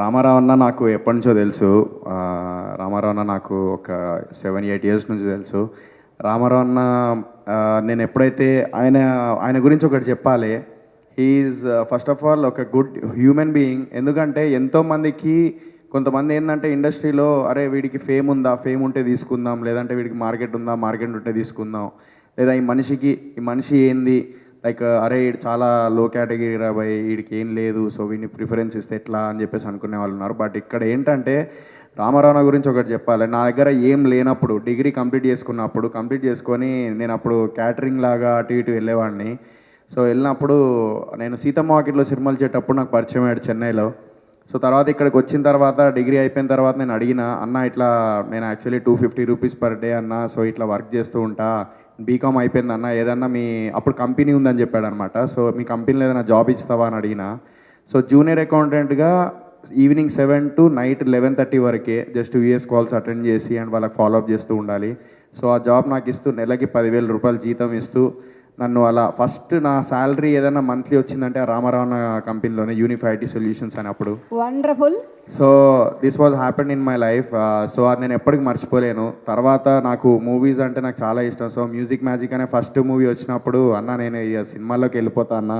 రామారావు అన్న నాకు ఎప్పటి నుంచో తెలుసు. రామారావు అన్న నాకు ఒక 7-8 ఇయర్స్ నుంచి తెలుసు. రామారావు అన్న నేను ఎప్పుడైతే ఆయన గురించి ఒకటి చెప్పాలి. హీఈస్ ఫస్ట్ ఆఫ్ ఆల్ ఒక గుడ్ హ్యూమన్ బీయింగ్. ఎందుకంటే ఎంతోమందికి కొంతమంది ఏంటంటే ఇండస్ట్రీలో అరే వీడికి ఫేమ్ ఉందా, ఫేమ్ ఉంటే తీసుకుందాం, లేదంటే వీడికి మార్కెట్ ఉందా, మార్కెట్ ఉంటే తీసుకుందాం, లేదా ఈ మనిషి ఏంది, లైక్ అరే వీడు చాలా లో కేటగిరీ రాబాయ్, వీడికి ఏం లేదు, సో వీడిని ప్రిఫరెన్స్ ఇస్తే ఎట్లా అని చెప్పేసి అనుకునే వాళ్ళు ఉన్నారు. బట్ ఇక్కడ ఏంటంటే రామారావు గురించి ఒకటి చెప్పాలి. నా దగ్గర ఏం లేనప్పుడు డిగ్రీ కంప్లీట్ చేసుకొని నేను అప్పుడు క్యాటరింగ్ లాగా అటు ఇటు వెళ్ళేవాడిని. సో వెళ్ళినప్పుడు నేను సీతమ్మ వాకిట్లో సినిమాలు చేసేటప్పుడు నాకు పరిచయం అయ్యాడు చెన్నైలో. సో తర్వాత ఇక్కడికి వచ్చిన తర్వాత డిగ్రీ అయిపోయిన తర్వాత నేను అడిగిన అన్న ఇట్లా నేను యాక్చువల్లీ 250 రూపీస్ పర్ డే అన్న, సో ఇట్లా వర్క్ చేస్తూ ఉంటా, బీకామ్ అయిపోయింది అన్న, ఏదన్నా మీ అప్పుడు కంపెనీ ఉందని చెప్పాడు అనమాట. సో మీ కంపెనీలో ఏదైనా జాబ్ ఇస్తావా అని అడిగిన. సో జూనియర్ అకౌంటెంట్గా ఈవినింగ్ 7 to నైట్ 11:30 వరకే జస్ట్ యూఎస్ కాల్స్ అటెండ్ చేసి అండ్ వాళ్ళకి ఫాలోఅప్ చేస్తూ ఉండాలి. సో ఆ జాబ్ నాకు ఇస్తూ నెలకి 10,000 రూపాయలు జీతం ఇస్తూ నన్ను అలా ఫస్ట్ నా శాలరీ ఏదైనా మంత్లీ వచ్చిందంటే ఆ రామారావు కంపెనీలోనే యూనిఫై ఐటీ సొల్యూషన్స్ అని అప్పుడు. Wonderful. So this was happen in my life. So అది నేను ఎప్పటికీ మర్చిపోలేను. తర్వాత నాకు మూవీస్ అంటే నాకు చాలా ఇష్టం. సో మ్యూజిక్ మ్యాజిక్ అనే ఫస్ట్ మూవీ వచ్చినప్పుడు అన్న నేను ఇక సినిమాల్లోకి వెళ్ళిపోతా అన్న,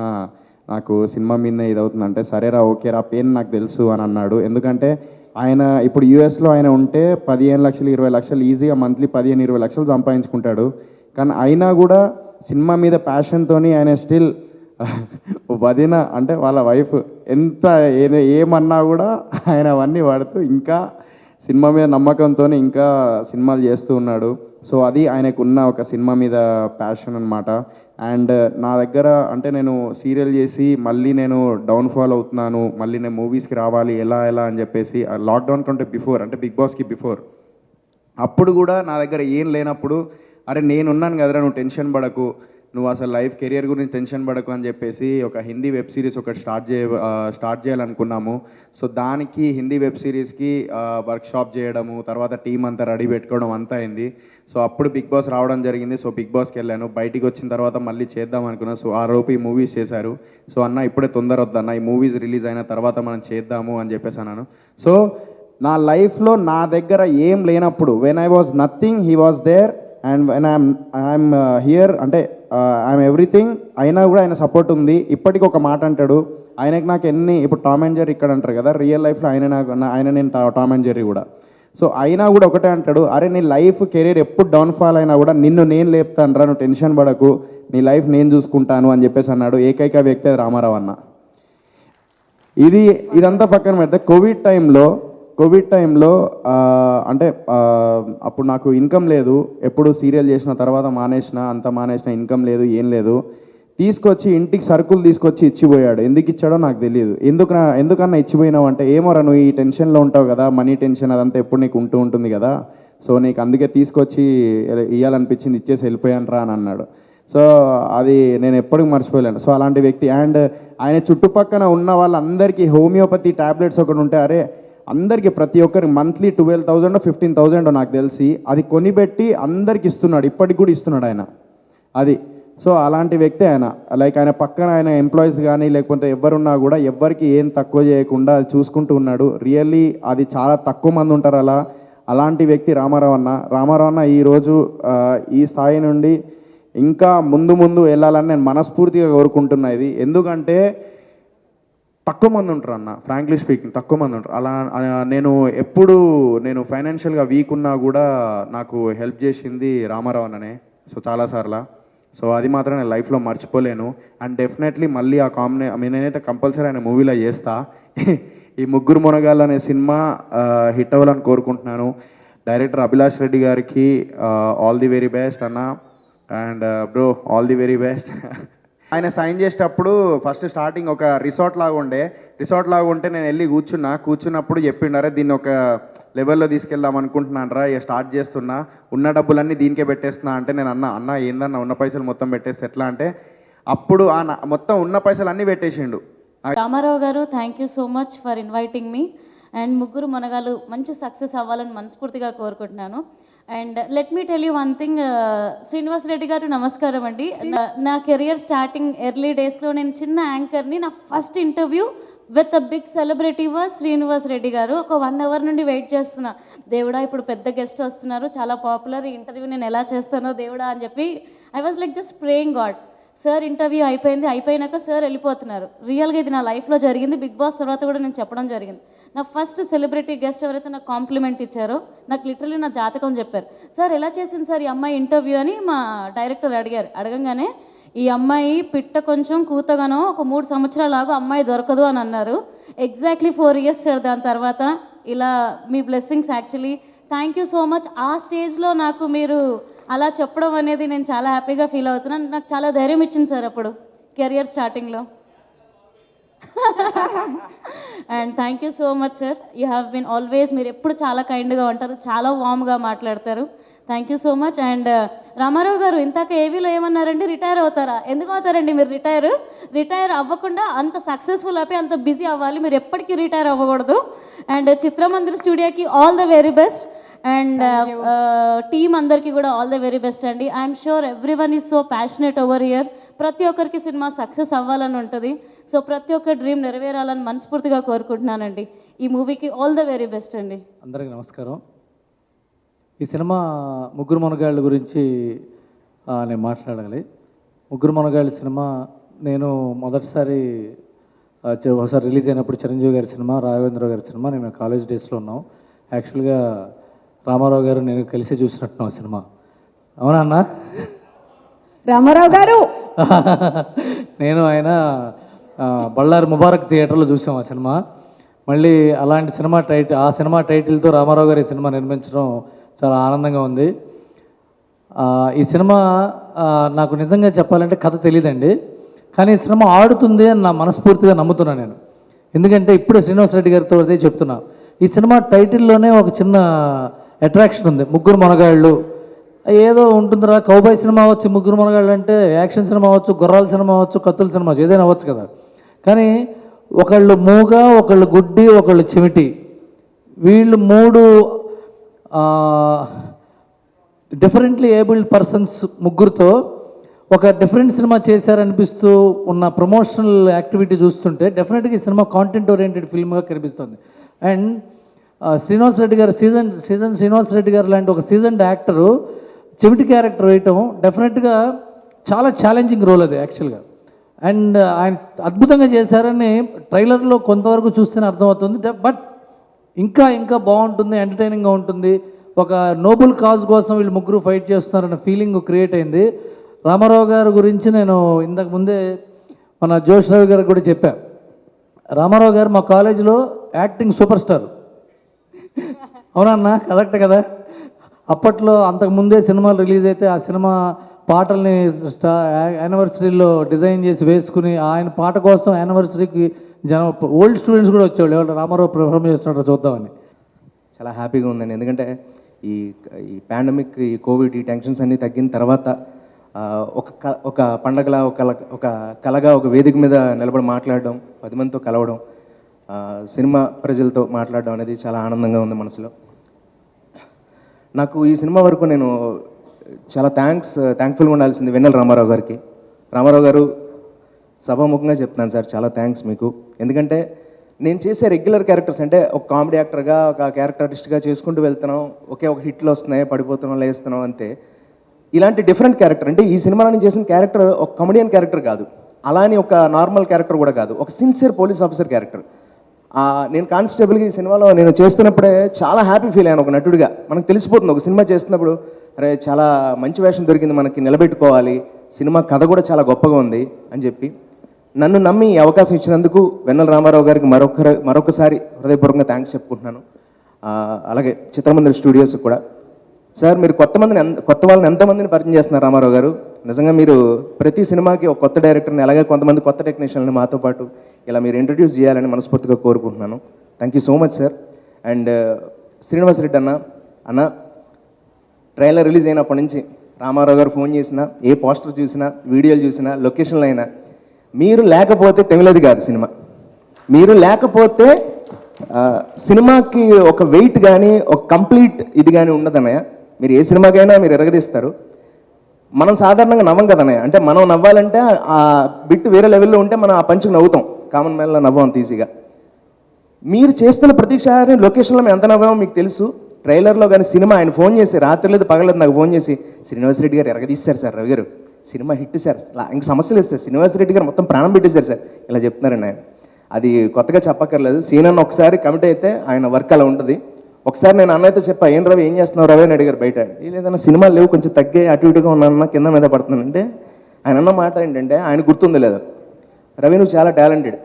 నాకు సినిమా మీద ఇది అవుతుందంటే సరేరా ఓకేరా పెయిన్ నాకు తెలుసు అని అన్నాడు. ఎందుకంటే ఆయన ఇప్పుడు యూఎస్లో ఆయన ఉంటే 15 లక్షలు 20 లక్షలు ఈజీగా మంత్లీ 15-20 లక్షలు సంపాదించుకుంటాడు. కానీ అయినా కూడా సినిమా మీద ప్యాషన్తో ఆయన స్టిల్ వదిన అంటే వాళ్ళ వైఫ్ ఎంత ఏమన్నా కూడా ఆయన అవన్నీ వాడుతూ ఇంకా సినిమా మీద నమ్మకంతో ఇంకా సినిమాలు చేస్తూ ఉన్నాడు. సో అది ఆయనకున్న ఒక సినిమా మీద ప్యాషన్ అనమాట. అండ్ నా దగ్గర అంటే నేను సీరియల్ చేసి మళ్ళీ నేను డౌన్ఫాల్ అవుతున్నాను, మళ్ళీ నేను మూవీస్కి రావాలి ఎలా అని చెప్పేసి లాక్డౌన్ కంటే బిఫోర్ అంటే బిగ్ బాస్కి బిఫోర్ అప్పుడు కూడా నా దగ్గర ఏం లేనప్పుడు అరే నేనున్నాను కదరా, నువ్వు టెన్షన్ పడకు, నువ్వు అసలు లైఫ్ కెరియర్ గురించి టెన్షన్ పడకు అని చెప్పేసి ఒక హిందీ వెబ్ సిరీస్ ఒకటి స్టార్ట్ చేయాలనుకున్నాము. సో దానికి హిందీ వెబ్ సిరీస్కి వర్క్షాప్ చేయడము, తర్వాత టీం అంతా రెడీ పెట్టుకోవడం అంతా అయింది. సో అప్పుడు బిగ్ బాస్ రావడం జరిగింది. సో బిగ్ బాస్కి వెళ్ళాను. బయటికి వచ్చిన తర్వాత మళ్ళీ చేద్దాం అనుకున్నాను. సో ఆ రోజు ఈ మూవీస్ చేశారు. సో అన్న ఇప్పుడే తొందర వద్దన్న, ఈ మూవీస్ రిలీజ్ అయిన తర్వాత మనం చేద్దాము అని చెప్పేసి అన్నాను. సో నా లైఫ్లో నా దగ్గర ఏం లేనప్పుడు when I was nothing he was there, and when I'm here అంటే ఐఎమ్ ఎవ్రీథింగ్ అయినా కూడా ఆయన సపోర్ట్ ఉంది. ఇప్పటికి ఒక మాట అంటాడు ఆయనకి నాకు ఇప్పుడు టామ్ అండ్ జెర్రీ ఇక్కడ అంటారు కదా, రియల్ లైఫ్లో ఆయన నేను టామ్ అండ్ జెర్రీ కూడా. సో అయినా కూడా ఒకటే అంటాడు, అరే నీ లైఫ్ కెరీర్ ఎప్పుడు డౌన్ఫాల్ అయినా కూడా నిన్ను నేను లేపుతాను రా, నువ్వు టెన్షన్ పడకు, నీ లైఫ్ నేను చూసుకుంటాను అని చెప్పేసి అన్నాడు. ఏకైక వ్యక్తి రామారావు అన్న. ఇదంతా పక్కన పెడితే కోవిడ్ టైంలో అంటే అప్పుడు నాకు ఇన్కమ్ లేదు. ఎప్పుడు సీరియల్ చేసిన తర్వాత మానేసిన ఇన్కమ్ లేదు, ఏం లేదు. తీసుకొచ్చి ఇంటికి సరుకులు తీసుకొచ్చి ఇచ్చిపోయాడు. ఎందుకు ఇచ్చాడో నాకు తెలియదు. ఎందుకన్నా ఇచ్చిపోయినావు అంటే ఏమోరా నువ్వు ఈ టెన్షన్లో ఉంటావు కదా, మనీ టెన్షన్ అదంతా ఎప్పుడు నీకు ఉంటుంది కదా, సో నీకు అందుకే తీసుకొచ్చి ఇవ్వాలనిపించింది, ఇచ్చేసి వెళ్ళిపోయాను రా అని అన్నాడు. సో అది నేను ఎప్పటికీ మర్చిపోలేను. సో అలాంటి వ్యక్తి. అండ్ ఆయన చుట్టుపక్కల ఉన్న వాళ్ళందరికీ హోమియోపతి ట్యాబ్లెట్స్ ఒకటి ఉంటే అరే అందరికీ ప్రతి ఒక్కరికి మంత్లీ 12,000 15,000 నాకు తెలిసి అది కొనిపెట్టి అందరికి ఇస్తున్నాడు. ఇప్పటికి కూడా ఇస్తున్నాడు ఆయన అది. సో అలాంటి వ్యక్తి ఆయన. లైక్ ఆయన పక్కన ఆయన ఎంప్లాయీస్ కానీ లేకపోతే ఎవరున్నా కూడా ఎవ్వరికి ఏం తక్కువ చేయకుండా అది చూసుకుంటూ ఉన్నాడు. రియల్లీ అది చాలా తక్కువ మంది ఉంటారు అలాంటి వ్యక్తి రామారావు అన్న ఈరోజు ఈ స్థాయి నుండి ఇంకా ముందు వెళ్ళాలని నేను మనస్ఫూర్తిగా కోరుకుంటున్నా. ఇది ఎందుకంటే తక్కువ మంది ఉంటారు అన్న, ఫ్రాంక్లీ స్పీకింగ్ తక్కువ మంది ఉంటారు. అలా నేను ఫైనాన్షియల్గా వీక్ ఉన్నా కూడా నాకు హెల్ప్ చేసింది రామారావు అన్ననే. సో చాలాసార్లు. సో అది మాత్రం నేను లైఫ్లో మర్చిపోలేను. అండ్ డెఫినెట్లీ మళ్ళీ నేనైతే కంపల్సరీ ఆయన మూవీలో చేస్తా. ఈ ముగ్గురు మునగాళ్ళు అనే సినిమా హిట్ అవ్వాలని కోరుకుంటున్నాను. డైరెక్టర్ అభిలాష్ రెడ్డి గారికి ఆల్ ది వెరీ బెస్ట్ అన్న. And bro all the very best. ఆయన సైన్ చేసేటప్పుడు ఫస్ట్ స్టార్టింగ్ ఒక రిసార్ట్ లాగా ఉంటే నేను వెళ్ళి కూర్చున్నప్పుడు చెప్పిండారే దీన్ని ఒక లెవెల్లో తీసుకెళ్దాం అనుకుంటున్నాను రా, ఇక స్టార్ట్ చేస్తున్నా, ఉన్న డబ్బులన్నీ దీనికే పెట్టేస్తున్నా అంటే నేను అన్న ఏందన్నా ఉన్న పైసలు మొత్తం పెట్టేస్తే ఎట్లా అంటే అప్పుడు మొత్తం ఉన్న పైసలు అన్నీ పెట్టేసిండు. రామారావు గారు thank you so much for inviting me. And ముగ్గురు మునగాలు మంచి సక్సెస్ అవ్వాలని మనస్ఫూర్తిగా కోరుకుంటున్నాను. And let me tell you one thing, Srinivas Reddy గారు నమస్కారం అండి. నా కెరియర్ స్టార్టింగ్ ఎర్లీ డేస్లో నేను చిన్న యాంకర్ని. నా first interview with a big celebrity was Srinivas Reddy garu. ఒక 1 hour నుండి వెయిట్ చేస్తున్నా, దేవుడా ఇప్పుడు పెద్ద గెస్ట్ వస్తున్నారు, చాలా పాపులర్, ఈ ఇంటర్వ్యూ నేను ఎలా చేస్తానో దేవుడా అని చెప్పి I was like just praying God. Sir interview అయిపోయింది, అయిపోయినాక సార్ వెళ్ళిపోతున్నారు. రియల్గా ఇది నా లైఫ్లో జరిగింది. బిగ్ బాస్ తర్వాత కూడా నేను చెప్పడం జరిగింది. నా ఫస్ట్ సెలబ్రిటీ గెస్ట్ ఎవరైతే నాకు కాంప్లిమెంట్ ఇచ్చారో, నాకు లిటరలీ నా జాతకం చెప్పారు. సార్ ఎలా చేసింది సార్ ఈ అమ్మాయి ఇంటర్వ్యూ అని మా డైరెక్టర్ అడిగారు. అడగంగానే ఈ అమ్మాయి పిట్ట కొంచెం కూతగానో ఒక 3 సంవత్సరాలాగా అమ్మాయి దొరకదు అని అన్నారు. ఎగ్జాక్ట్లీ 4 years సార్ దాని తర్వాత ఇలా మీ blessings. Actually thank you so much. ఆ స్టేజ్లో నాకు మీరు అలా చెప్పడం అనేది నేను చాలా హ్యాపీగా ఫీల్ అవుతున్నాను. నాకు చాలా ధైర్యం ఇచ్చింది సార్ అప్పుడు కెరియర్ స్టార్టింగ్లో. And thank you so much sir. You have been always, మీరు ఎప్పుడు చాలా కైండ్గా ఉంటారు, చాలా వామ్గా మాట్లాడతారు. Thank you so much. And Ramarao garu ఇంతాక ఏవీలో ఏమన్నారండి, రిటైర్ అవుతారా? ఎందుకు అవుతారండి మీరు రిటైర్ అవ్వకుండా? అంత సక్సెస్ఫుల్ అయిపోయి అంత బిజీ అవ్వాలి, మీరు ఎప్పటికీ రిటైర్ అవ్వకూడదు. అండ్ చిత్రమందిర్ స్టూడియోకి all the very best. And team అందరికీ కూడా ఆల్ ద వెరీ బెస్ట్ అండి. I'm sure every one is so passionate over here. ప్రతి ఒక్కరికి సినిమా సక్సెస్ అవ్వాలని ఉంటుంది. సో ప్రతి ఒక్క డ్రీమ్ నెరవేరాలని మనస్ఫూర్తిగా కోరుకుంటున్నానండి. ఈ మూవీకి ఆల్ ద వెరీ బెస్ట్ అండి. అందరికీ నమస్కారం. ఈ సినిమా ముగ్గురు మనగాళ్ళ గురించి నేను మాట్లాడాలి. ముగ్గురు మనగాళ్ళ సినిమా నేను మొదటిసారి ఒకసారి రిలీజ్ అయినప్పుడు చిరంజీవి గారి సినిమా, రాఘవేంద్ర గారి సినిమా, నేను కాలేజ్ డేస్లో ఉన్నాం. యాక్చువల్గా రామారావు గారు నేను కలిసి చూసినట్టున్నాం ఆ సినిమా. అవునా అన్న? రామారావు గారు నేను ఆయన బళ్ళారి ముబారక్ థియేటర్లో చూసాం ఆ సినిమా. మళ్ళీ అలాంటి ఆ సినిమా టైటిల్తో రామారావు గారి సినిమా నిర్మించడం చాలా ఆనందంగా ఉంది. ఈ సినిమా నాకు నిజంగా చెప్పాలంటే కథ తెలియదండి, కానీ ఈ సినిమా ఆడుతుంది అని నా మనస్ఫూర్తిగా నమ్ముతున్నాను నేను. ఎందుకంటే ఇప్పుడే శ్రీనివాస్ రెడ్డి గారితో అదే చెప్తున్నా. ఈ సినిమా టైటిల్లోనే ఒక చిన్న అట్రాక్షన్ ఉంది, ముగ్గురు మనగాళ్ళు. ఏదో ఉంటుందిరా, కౌబాయ్ సినిమా అవ్వచ్చు, ముగ్గురు మనగాళ్ళు అంటే యాక్షన్ సినిమా అవ్వచ్చు, గుర్రాల సినిమా అవ్వచ్చు, కత్తుల సినిమా అవ్వచ్చు, ఏదైనా అవ్వచ్చు కదా. కానీ ఒకళ్ళు మూగ, ఒకళ్ళు గుడ్డి, ఒకళ్ళు చెమిటి, వీళ్ళు 3 డిఫరెంట్లీ ఏబుల్డ్ పర్సన్స్ ముగ్గురుతో ఒక డిఫరెంట్ సినిమా చేశారనిపిస్తూ ఉన్న ప్రమోషనల్ యాక్టివిటీ చూస్తుంటే డెఫినెట్గా ఈ సినిమా కాంటెంట్ ఓరియంటెడ్ ఫిల్మ్గా కనిపిస్తుంది. అండ్ శ్రీనివాస్ రెడ్డి గారు శ్రీనివాస్ రెడ్డి గారు లాంటి ఒక సీజన్డ్ యాక్టరు చెవిటి క్యారెక్టర్ వేయటం డెఫినెట్గా చాలా ఛాలెంజింగ్ రోల్ అది యాక్చువల్గా. అండ్ ఆయన అద్భుతంగా చేశారని ట్రైలర్లో కొంతవరకు చూస్తేనే అర్థమవుతుంది. బట్ ఇంకా బాగుంటుంది, ఎంటర్టైనింగ్గా ఉంటుంది. ఒక నోబుల్ కాజ్ కోసం వీళ్ళు ముగ్గురు ఫైట్ చేస్తున్నారన్న ఫీలింగ్ క్రియేట్ అయింది. రామారావు గారి గురించి నేను ఇంతకు ముందే మన జోష్ రావు గారికి కూడా చెప్పా. రామారావు గారు మా కాలేజీలో యాక్టింగ్ సూపర్ స్టార్. అవునన్నా, కరెక్ట్ కదా. అప్పట్లో అంతకుముందే సినిమాలు రిలీజ్ అయితే ఆ సినిమా పాటల్ని యానివర్సరీలో డిజైన్ చేసి వేసుకుని ఆయన పాట కోసం యానివర్సరీకి జనం ఓల్డ్ స్టూడెంట్స్ కూడా వచ్చేవాళ్ళు, ఎవరు రామారావు పర్ఫార్మ్ చేస్తున్నారో చూద్దామని. చాలా హ్యాపీగా ఉందండి. ఎందుకంటే ఈ పాండమిక్, ఈ కోవిడ్, ఈ టెన్షన్స్ అన్నీ తగ్గిన తర్వాత ఒక పండగలా, ఒక కళగా ఒక వేదిక మీద నిలబడి మాట్లాడడం, 10 మందితో కలవడం, సినిమా ప్రజలతో మాట్లాడడం అనేది చాలా ఆనందంగా ఉంది మనసులో. నాకు ఈ సినిమా వరకు నేను చాలా థ్యాంక్ఫుల్గా ఉండాల్సింది వెన్నెల రామారావు గారికి. రామారావు గారు, సభాముఖంగా చెప్తున్నాను సార్, చాలా థ్యాంక్స్ మీకు. ఎందుకంటే నేను చేసే రెగ్యులర్ క్యారెక్టర్స్ అంటే ఒక కామెడీ యాక్టర్గా, ఒక క్యారెక్టర్ ఆర్టిస్ట్గా చేసుకుంటూ వెళ్తున్నాం, ఒక హిట్లు వస్తున్నాయి, పడిపోతున్నాం, లేస్తున్నాం అంతే. ఇలాంటి డిఫరెంట్ క్యారెక్టర్ అంటే ఈ సినిమాలో నేను చేసిన క్యారెక్టర్ ఒక కమెడియన్ క్యారెక్టర్ కాదు, అలానే ఒక నార్మల్ క్యారెక్టర్ కూడా కాదు, ఒక సిన్సియర్ పోలీస్ ఆఫీసర్ క్యారెక్టర్. నేను కానిస్టేబుల్గా ఈ సినిమాలో నేను చేస్తున్నప్పుడే చాలా హ్యాపీ ఫీల్ అయ్యాను. ఒక నటుడిగా మనకు తెలిసిపోతుంది ఒక సినిమా చేస్తున్నప్పుడు, అరే చాలా మంచి వేషం దొరికింది, మనకి నిలబెట్టుకోవాలి, సినిమా కథ కూడా చాలా గొప్పగా ఉంది అని చెప్పి నన్ను నమ్మి ఈ అవకాశం ఇచ్చినందుకు వెన్నెల రామారావు గారికి మరొకసారి హృదయపూర్వకంగా థ్యాంక్స్ చెప్పుకుంటున్నాను. అలాగే చిత్రమందిర్ స్టూడియోస్ కూడా. సార్, మీరు కొత్త వాళ్ళని ఎంతమందిని పరిచయం చేస్తున్నారు రామారావు గారు. నిజంగా మీరు ప్రతి సినిమాకి ఒక కొత్త డైరెక్టర్ని, అలాగే కొంతమంది కొత్త టెక్నీషియన్లని మాతో పాటు ఇలా మీరు ఇంట్రడ్యూస్ చేయాలని మనస్ఫూర్తిగా కోరుకుంటున్నాను. Thank you so much sir. And Srinivas Reddy అన్న ట్రైలర్ రిలీజ్ అయినప్పటి నుంచి రామారావు గారు ఫోన్ చేసినా, ఏ పోస్టర్ చూసినా, వీడియోలు చూసినా, లొకేషన్లో అయినా మీరు లేకపోతే తెమిలేది కాదు సినిమా. మీరు లేకపోతే సినిమాకి ఒక వెయిట్ కానీ, ఒక కంప్లీట్ ఇది కానీ ఉండదన్నయ్య. మీరు ఏ సినిమాకైనా మీరు ఎరగదీస్తారు. మనం సాధారణంగా నవ్వం కదన్నయ్య. అంటే మనం నవ్వాలంటే ఆ బిట్ వేరే లెవెల్లో ఉంటే మనం ఆ పంచుకు నవ్వుతాం. కామన్ మ్యాన్లో నవ్వాం అంత ఈజీగా. మీరు చేస్తున్న ప్రతిసారి లొకేషన్లో మేము ఎంత నవ్వామో మీకు తెలుసు. ట్రైలర్లో కానీ సినిమా ఆయన ఫోన్ చేసి రాత్రి లేదు పగలేదు నాకు ఫోన్ చేసి, శ్రీనివాస్ రెడ్డి గారు ఎరగదీశారు సార్, రవి గారు సినిమా హిట్ సార్, ఇంక సమస్యలు ఇస్తారు, శ్రీనివాస్ రెడ్డి గారు మొత్తం ప్రాణం పెట్టేశారు సార్, ఇలా చెప్తున్నారండి ఆయన. అది కొత్తగా చెప్పక్కర్లేదు. సీన్ అన్న ఒకసారి కమిట్ అయితే ఆయన వర్క్ అలా ఉంటుంది. ఒకసారి నేను అన్నయ్యతో చెప్పా, ఏం రవి ఏం చేస్తున్నావు రవి అని అడిగారు బయట. లేదన్నా సినిమాలు లేవు, కొంచెం తగ్గే అటు ఇటుగా ఉన్నానన్నా, కింద మీద పడుతున్నానంటే ఆయన అన్న మాట ఏంటంటే, ఆయన గుర్తుంది లేదు, రవి నువ్వు చాలా టాలెంటెడ్,